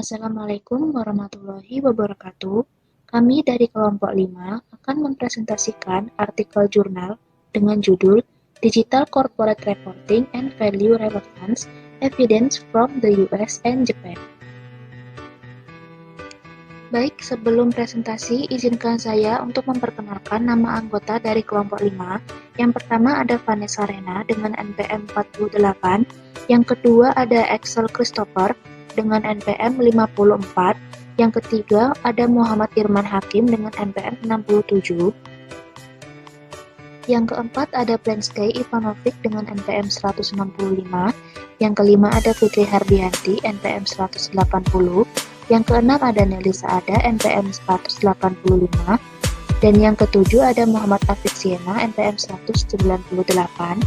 Assalamualaikum warahmatullahi wabarakatuh. Kami dari kelompok 5 akan mempresentasikan artikel jurnal dengan judul Digital Corporate Reporting and Value Relevance Evidence from the US and Japan. Baik, sebelum presentasi, izinkan saya untuk memperkenalkan nama anggota dari kelompok 5. Yang pertama ada Vanessa Rena dengan NPM 48, yang kedua ada Axel Christopher dengan NPM 54, yang ketiga ada Muhammad Irman Hakim dengan NPM 67, yang keempat ada Plenskay Ivanovic dengan NPM 165, yang kelima ada Fitri Hardianti NPM 180, yang keenam ada Nelly Saada NPM 185, dan yang ketujuh ada Muhammad Afiq Siena NPM 198,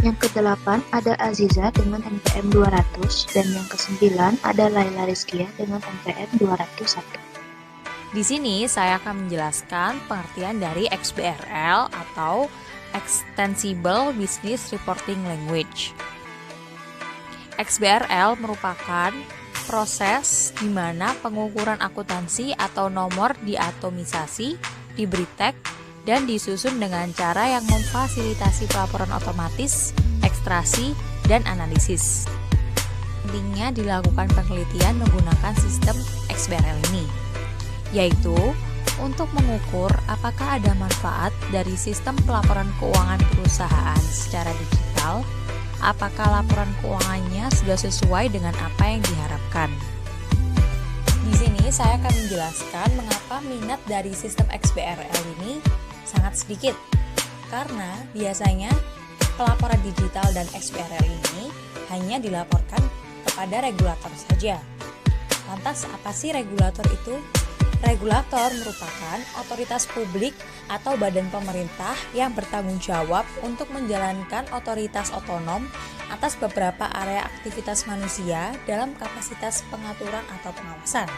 yang kedelapan ada Aziza dengan NPM 200, dan yang kesembilan ada Laila Rizkia dengan NPM 201. Di sini saya akan menjelaskan pengertian dari XBRL atau Extensible Business Reporting Language. XBRL merupakan proses di mana pengukuran akuntansi atau nomor diatomisasi, diberi tag, dan disusun dengan cara yang memfasilitasi pelaporan otomatis, ekstraksi, dan analisis. Pentingnya dilakukan penelitian menggunakan sistem XBRL ini, yaitu untuk mengukur apakah ada manfaat dari sistem pelaporan keuangan perusahaan secara digital, apakah laporan keuangannya sudah sesuai dengan apa yang diharapkan. Di sini saya akan menjelaskan mengapa minat dari sistem XBRL ini sangat sedikit, karena biasanya pelaporan digital dan XBRL ini hanya dilaporkan kepada regulator saja. Lantas apa sih regulator itu? Regulator merupakan otoritas publik atau badan pemerintah yang bertanggung jawab untuk menjalankan otoritas otonom atas beberapa area aktivitas manusia dalam kapasitas pengaturan atau pengawasan.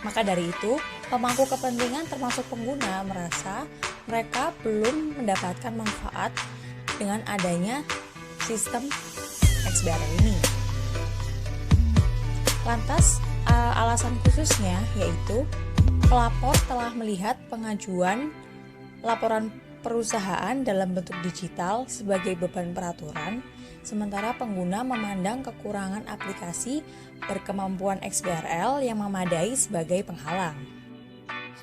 Maka dari itu, pemangku kepentingan termasuk pengguna merasa mereka belum mendapatkan manfaat dengan adanya sistem XBRL ini. Lantas, alasan khususnya yaitu pelapor telah melihat pengajuan laporan perusahaan dalam bentuk digital sebagai beban peraturan, sementara pengguna memandang kekurangan aplikasi berkemampuan XBRL yang memadai sebagai penghalang.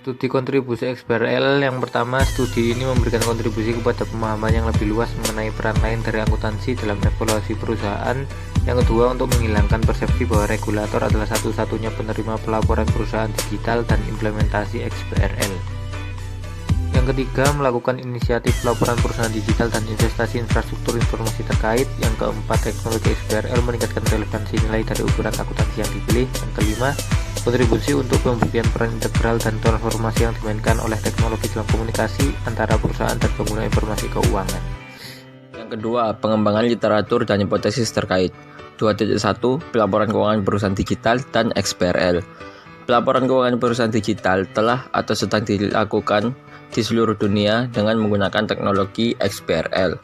Studi kontribusi XBRL. Yang pertama, studi ini memberikan kontribusi kepada pemahaman yang lebih luas mengenai peran lain dari akuntansi dalam evaluasi perusahaan. Yang kedua, untuk menghilangkan persepsi bahwa regulator adalah satu-satunya penerima pelaporan perusahaan digital dan implementasi XBRL. Yang ketiga, melakukan inisiatif pelaporan perusahaan digital dan investasi infrastruktur informasi terkait. Yang keempat, teknologi XBRL meningkatkan relevansi nilai dari ukuran akuntansi yang dipilih. Yang kelima, kontribusi untuk pembuktian peran integral dan transformasi yang dimainkan oleh teknologi dalam komunikasi antara perusahaan dan pengguna informasi keuangan. Yang kedua, pengembangan literatur dan hipotesis terkait. 2.1 Pelaporan keuangan perusahaan digital dan XBRL. Pelaporan keuangan perusahaan digital telah atau sedang dilakukan di seluruh dunia dengan menggunakan teknologi XBRL.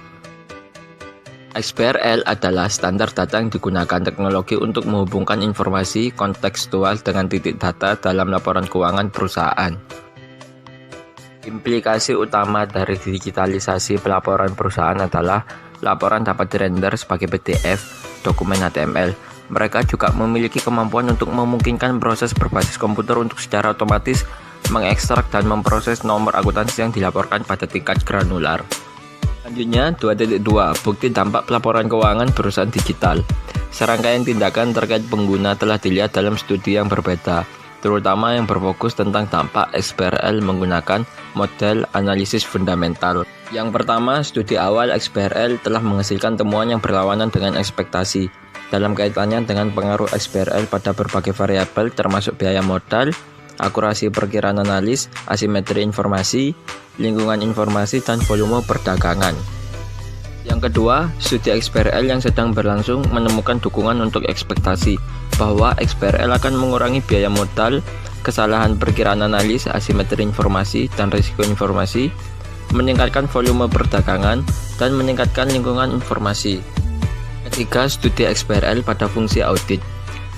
XBRL adalah standar data yang digunakan teknologi untuk menghubungkan informasi kontekstual dengan titik data dalam laporan keuangan perusahaan. Implikasi utama dari digitalisasi pelaporan perusahaan adalah laporan dapat dirender sebagai PDF, dokumen HTML. Mereka juga memiliki kemampuan untuk memungkinkan proses berbasis komputer untuk secara otomatis mengekstrak dan memproses nomor akuntansi yang dilaporkan pada tingkat granular. Selanjutnya, 2.2 Bukti dampak pelaporan keuangan perusahaan digital. Serangkaian tindakan terkait pengguna telah dilihat dalam studi yang berbeda, terutama yang berfokus tentang dampak XBRL menggunakan model analisis fundamental. Yang pertama, studi awal XBRL telah menghasilkan temuan yang berlawanan dengan ekspektasi dalam kaitannya dengan pengaruh XBRL pada berbagai variabel termasuk biaya modal, akurasi perkiraan analis, asimetri informasi, lingkungan informasi, dan volume perdagangan. Yang kedua, studi XBRL yang sedang berlangsung menemukan dukungan untuk ekspektasi bahwa XBRL akan mengurangi biaya modal, kesalahan perkiraan analis, asimetri informasi, dan risiko informasi, meningkatkan volume perdagangan, dan meningkatkan lingkungan informasi. 3. Studi XBRL pada fungsi audit.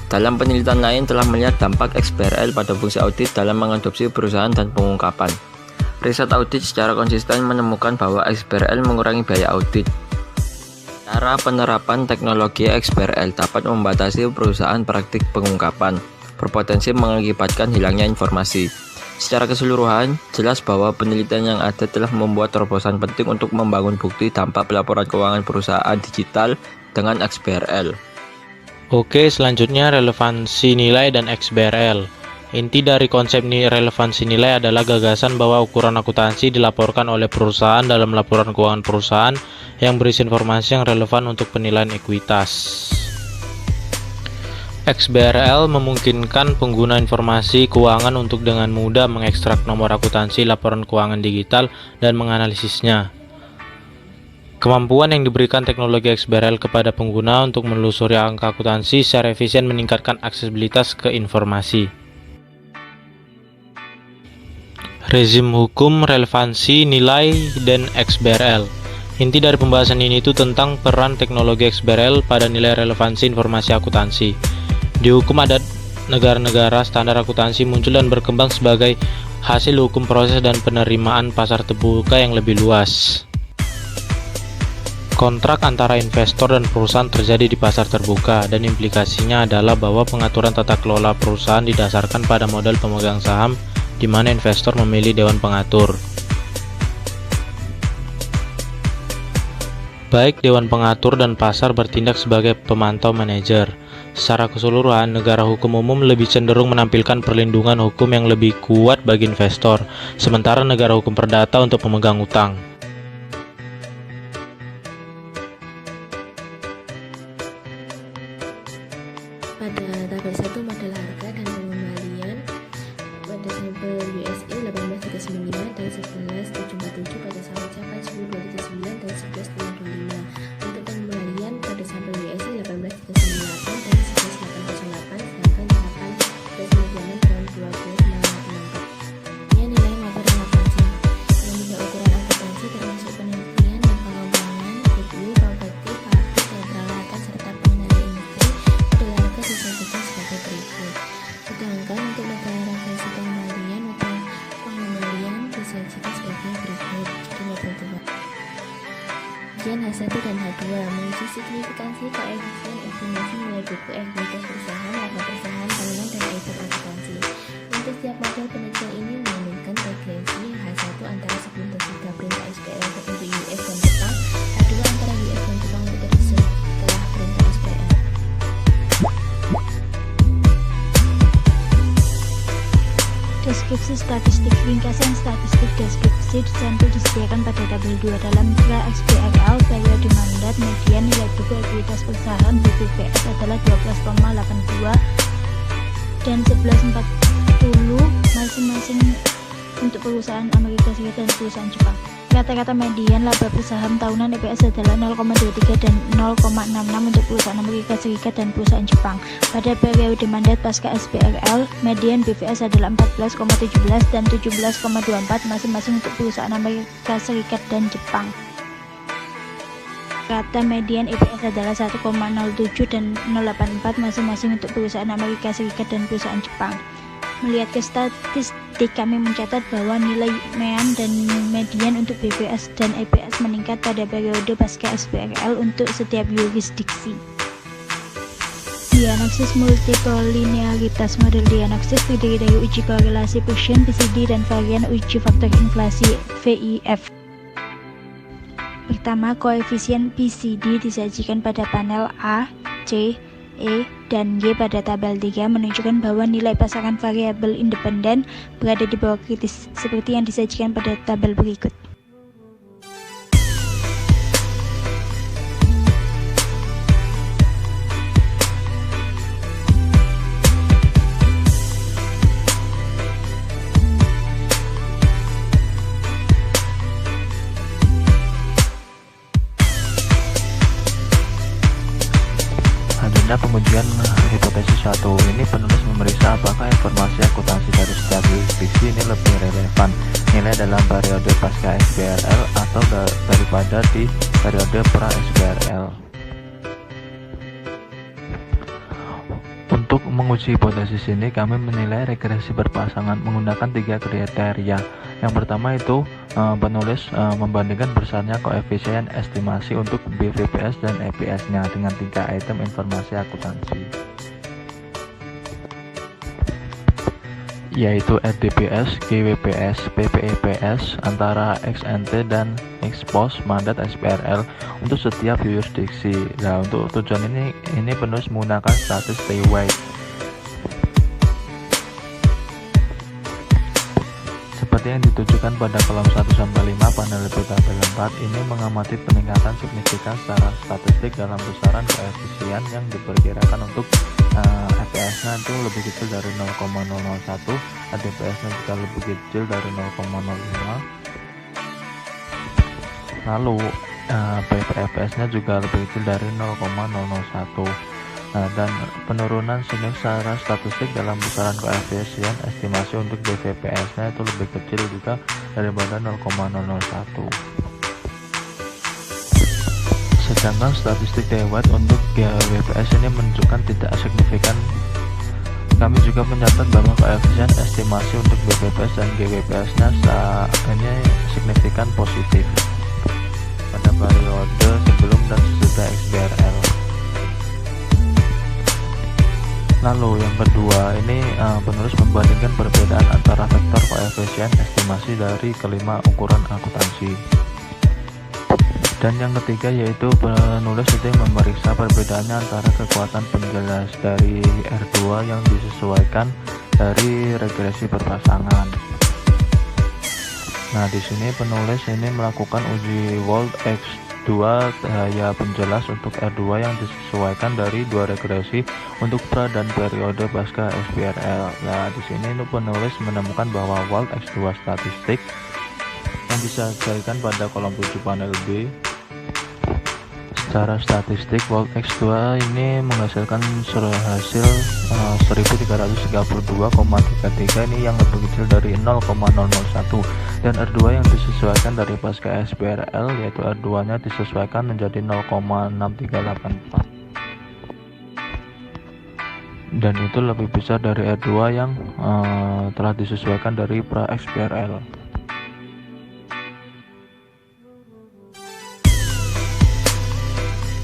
Dalam penelitian lain telah melihat dampak XBRL pada fungsi audit dalam mengadopsi perusahaan dan pengungkapan. Riset audit secara konsisten menemukan bahwa XBRL mengurangi biaya audit. Cara penerapan teknologi XBRL dapat membatasi perusahaan praktik pengungkapan, berpotensi mengakibatkan hilangnya informasi. Secara keseluruhan, jelas bahwa penelitian yang ada telah membuat terobosan penting untuk membangun bukti dampak pelaporan keuangan perusahaan digital dengan XBRL. Oke, selanjutnya relevansi nilai dan XBRL. Inti dari konsep relevansi nilai adalah gagasan bahwa ukuran akuntansi dilaporkan oleh perusahaan dalam laporan keuangan perusahaan yang berisi informasi yang relevan untuk penilaian ekuitas. XBRL memungkinkan pengguna informasi keuangan untuk dengan mudah mengekstrak nomor akuntansi laporan keuangan digital dan menganalisisnya. Kemampuan yang diberikan teknologi XBRL kepada pengguna untuk menelusuri angka akuntansi secara efisien meningkatkan aksesibilitas ke informasi. Rezim hukum, relevansi, nilai, dan XBRL. Inti dari pembahasan ini itu tentang peran teknologi XBRL pada nilai relevansi informasi akuntansi. Di hukum adat negara-negara, standar akuntansi muncul dan berkembang sebagai hasil hukum proses dan penerimaan pasar terbuka yang lebih luas. Kontrak antara investor dan perusahaan terjadi di pasar terbuka, dan implikasinya adalah bahwa pengaturan tata kelola perusahaan didasarkan pada model pemegang saham, di mana investor memilih dewan pengatur. Baik dewan pengatur dan pasar bertindak sebagai pemantau manajer. Secara keseluruhan, negara hukum umum lebih cenderung menampilkan perlindungan hukum yang lebih kuat bagi investor, sementara negara hukum perdata untuk pemegang utang. Pada tabel 1 model harga dan pengembalian pada sampel USE 18.395 dan 11.747 pada sampel capai 10.279 dan 11.25. Untuk pengembalian pada sampel USE 18.398 dan 11.808 sedangkan capai 12.96 dan 12.964. Ini nilai maupun relevansi. Yang tidak ukuran akuntansi termasuk penelitian dan pengembangan goodwill, properti, pabrik, dan peralatan serta pengendalian industri pada harga disajikan sebagai berikut. Sedangkan untuk negara versi pengembalian atau pengembalian disajikan sebagai berikut. Dua. Ujian H1 dan H2 menguji signifikansi koefisien estimasi nilai buku ekuitas perusahaan, laba perusahaan, tahunan, dan efek akuntansi. Untuk setiap model penelitian ini memungkinkan regresi H1 antara sebelum tersebut perintah SPL untuk US dan Jepang, H2 antara US dan Jepang untuk tersebut setelah perintah SPL. Deskripsi statistik. Ringkasan statistik deskripsi sampel disediakan pada tabel 2 dalam XBRL. Periode mandat median nilai buku ekuitas perusahaan BPS adalah 12,82 dan 11,40 masing-masing untuk perusahaan Amerika Serikat dan perusahaan Jepang. Rata-rata median laba perusahaan tahunan EPS adalah 0,23 dan 0,66 untuk perusahaan Amerika Serikat dan perusahaan Jepang. Pada periode mandat pasca SBRL, median BVS adalah 14,17 dan 17,24 masing-masing untuk perusahaan Amerika Serikat dan Jepang. Rata median EPS adalah 1,07 dan 0,84 masing-masing untuk perusahaan Amerika Serikat dan perusahaan Jepang. Melihat ke statistik, kami mencatat bahwa nilai MEAN dan median untuk BPS dan EPS meningkat pada periode pasca SBRL untuk setiap yurisdiksi. Diagnosis multikolinearitas. Model diagnosis terdiri dari uji korelasi Pearson, PCD, dan varian uji faktor inflasi VIF. Pertama, koefisien PCD disajikan pada panel A, C, E, dan G pada tabel 3 menunjukkan bahwa nilai pasaran variabel independen berada di bawah kritis, seperti yang disajikan pada tabel berikut. Pada pengujian hipotesis 1 ini, penulis memeriksa apakah informasi akuntansi dari setiap jurisdiksi ini lebih relevan nilai dalam periode pasca SBRL atau daripada di periode pra SBRL. Untuk menguji hipotesis ini, kami menilai regresi berpasangan menggunakan 3 kriteria. Yang pertama itu penulis membandingkan besarnya koefisien estimasi untuk BVPS dan EPS-nya dengan 3 item informasi akuntansi, yaitu RDPS, GWPS, PPEPS antara ex-ante dan ex-post mandat XBRL untuk setiap yurisdiksi. Nah, untuk tujuan ini penulis menggunakan status Stay-Weight. Seperti yang ditujukan pada kolom 1-5 panel B tabel 4, ini mengamati peningkatan signifikan secara statistik dalam besaran koefisien yang diperkirakan untuk EPS-nya itu lebih kecil dari 0,001, ADPS-nya juga lebih kecil dari 0,05, lalu PPEPS-nya juga lebih kecil dari 0,001. Dan penurunan secara statistik dalam besaran koefisien estimasi untuk BVPS-nya itu lebih kecil juga daripada 0,001. Sedangkan statistik Stay-Weight untuk GWPS ini menunjukkan tidak signifikan. Kami juga mencatat bahwa koefisien estimasi untuk BVPS dan GWPS-nya ini signifikan positif pada periode sebelum dan sesudah XBRL. Lalu yang kedua, ini penulis membandingkan perbedaan antara vektor koefisien estimasi dari kelima ukuran akuntansi. Dan yang ketiga yaitu penulis itu memeriksa perbedaannya antara kekuatan penjelas dari R2 yang disesuaikan dari regresi berpasangan. Nah, di sini penulis ini melakukan uji Volt X2 daya penjelas untuk R2 yang disesuaikan dari 2 regresi untuk pra dan periode pasca XBRL. Nah, di sini penulis menemukan bahwa Volt X2 statistik yang disajikan pada kolom 7 panel B. Secara statistik, Volt X2 ini menghasilkan hasil 1332,33 ini yang lebih kecil dari 0,001, dan R2 yang disesuaikan dari pasca XBRL yaitu R2 nya disesuaikan menjadi 0,6384, dan itu lebih besar dari R2 yang telah disesuaikan dari pra XBRL.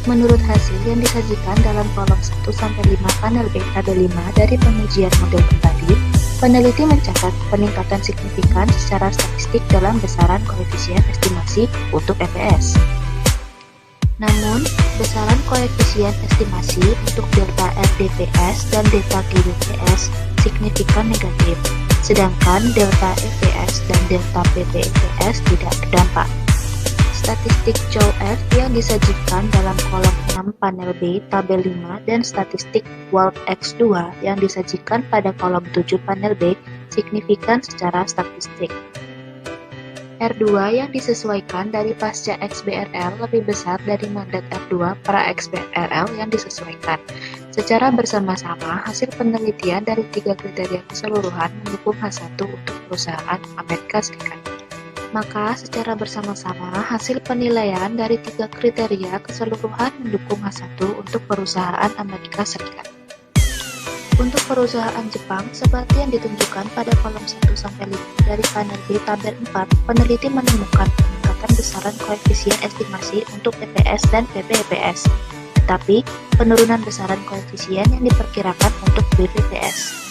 Menurut hasil yang disajikan dalam kolom 1-5 panel B tabel 5 dari pengujian model kembali, peneliti mencatat peningkatan signifikan secara statistik dalam besaran koefisien estimasi untuk EPS. Namun, besaran koefisien estimasi untuk delta RDPS dan delta GWPS signifikan negatif, sedangkan delta EPS dan delta PPEPS tidak berdampak. Statistik Chow F yang disajikan dalam kolom 6 panel B tabel 5 dan statistik Volt X2 yang disajikan pada kolom 7 panel B signifikan secara statistik. R2 yang disesuaikan dari pasca XBRL lebih besar dari mandat R2 pra XBRL yang disesuaikan. Secara bersama-sama, hasil penelitian dari 3 kriteria keseluruhan mendukung H1 untuk perusahaan Amerika Serikat. Maka secara bersama-sama hasil penilaian dari 3 kriteria keseluruhan mendukung H1 untuk perusahaan Amerika Serikat. Untuk perusahaan Jepang, seperti yang ditunjukkan pada kolom 1-5 dari panel B tabel 4, peneliti menemukan peningkatan besaran koefisien estimasi untuk EPS dan PPEPS, tetapi penurunan besaran koefisien yang diperkirakan untuk BVPS.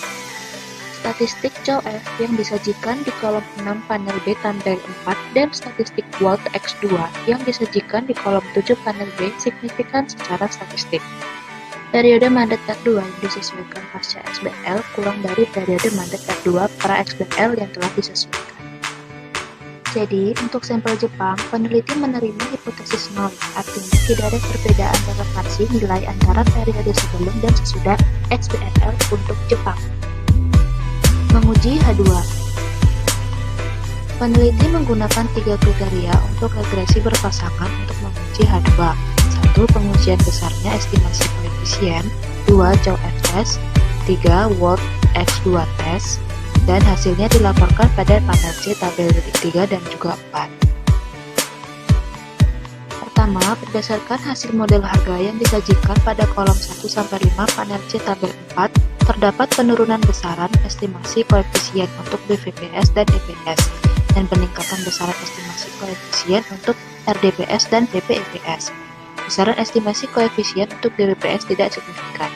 Statistik Chow F yang disajikan di kolom 6 panel B tabel 4 dan statistik Volt X2 yang disajikan di kolom 7 panel B signifikan secara statistik. Periode mandat R2 yang disesuaikan pasca XBRL kurang dari periode mandat R2 pra XBRL yang telah disesuaikan. Jadi, untuk sampel Jepang, peneliti menerima hipotesis 0, artinya tidak ada perbedaan relevansi nilai antara periode sebelum dan sesudah XBRL untuk Jepang. Menguji H2. Peneliti menggunakan 3 kriteria untuk regresi berpasangan untuk menguji H2. 1. Pengujian besarnya estimasi koefisien, 2. Chow F test, 3. Volt X2 test, dan hasilnya dilaporkan pada panel C tabel 3 dan juga 4. Pertama, berdasarkan hasil model harga yang disajikan pada kolom 1-5 panel C tabel 4, terdapat penurunan besaran estimasi koefisien untuk BVPS dan EPS, dan peningkatan besaran estimasi koefisien untuk RDPS dan BPEPS. Besaran estimasi koefisien untuk DWPS tidak signifikan.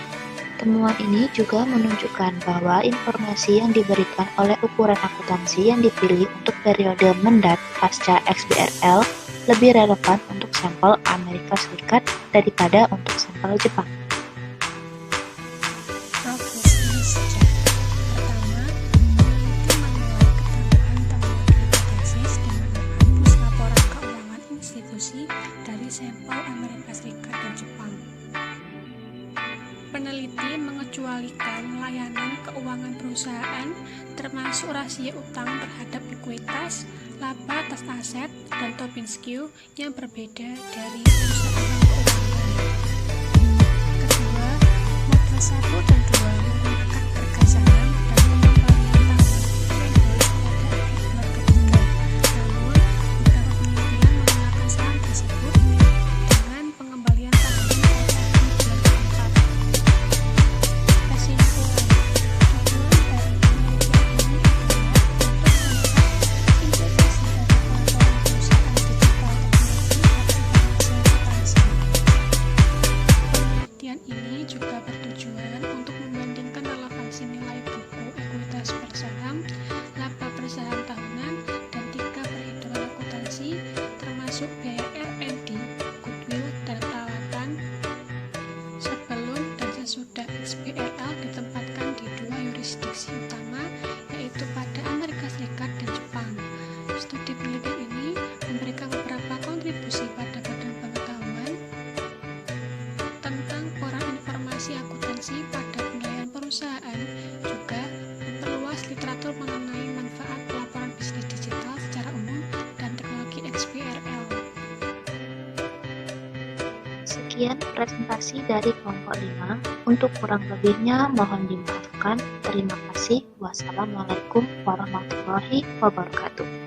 Temuan ini juga menunjukkan bahwa informasi yang diberikan oleh ukuran akuntansi yang dipilih untuk periode mendat pasca XBRL lebih relevan untuk sampel Amerika Serikat daripada untuk sampel Jepang. Profesi sejarah. Pertama, meneliti menilai ketambahan-temuan hipotesis dengan menghapus laporan keuangan institusi dari sampel Amerika Serikat dan Jepang. Peneliti mengecualikan layanan keuangan perusahaan termasuk rasio utang terhadap ekuitas, laba atas aset, dan Tobin-Skew yang berbeda dari perusahaan keuangan. Kedua, model 1 dan 2 menggunakan harga saham dan pengembalian tahunan yang ditulis pada Edward ketiga. Namun, beberapa penelitian menggunakan saham tersebut dengan pengembalian tahunan pada Edward keempat. Kesimpulan, tujuan dari penelitian ini adalah untuk melihat implikasi dari pelaporan perusahaan digital teknologi pada informasi akuntansi. Penelitian ini juga bertujuan untuk membandingkan relevansi nilai buku ekuitas per saham, laba per saham tahunan, dan 3 perhitungan akuntansi termasuk biaya R&D, goodwill, dan perawatan sebelum dan sesudah XBRL ditempatkan di 2 yurisdiksi utama, yaitu pada Amerika Serikat dan Jepang. Studi penelitian ini memberikan beberapa kontribusi pada badan pengetahuan tentang peran informasi akuntansi pada penilaian perusahaan, juga memperluas literatur mengenai manfaat pelaporan bisnis digital secara umum dan teknologi XBRL. Sekian presentasi dari kelompok 5. Untuk kurang lebihnya mohon dimaafkan. Terima kasih. Wassalamualaikum warahmatullahi wabarakatuh.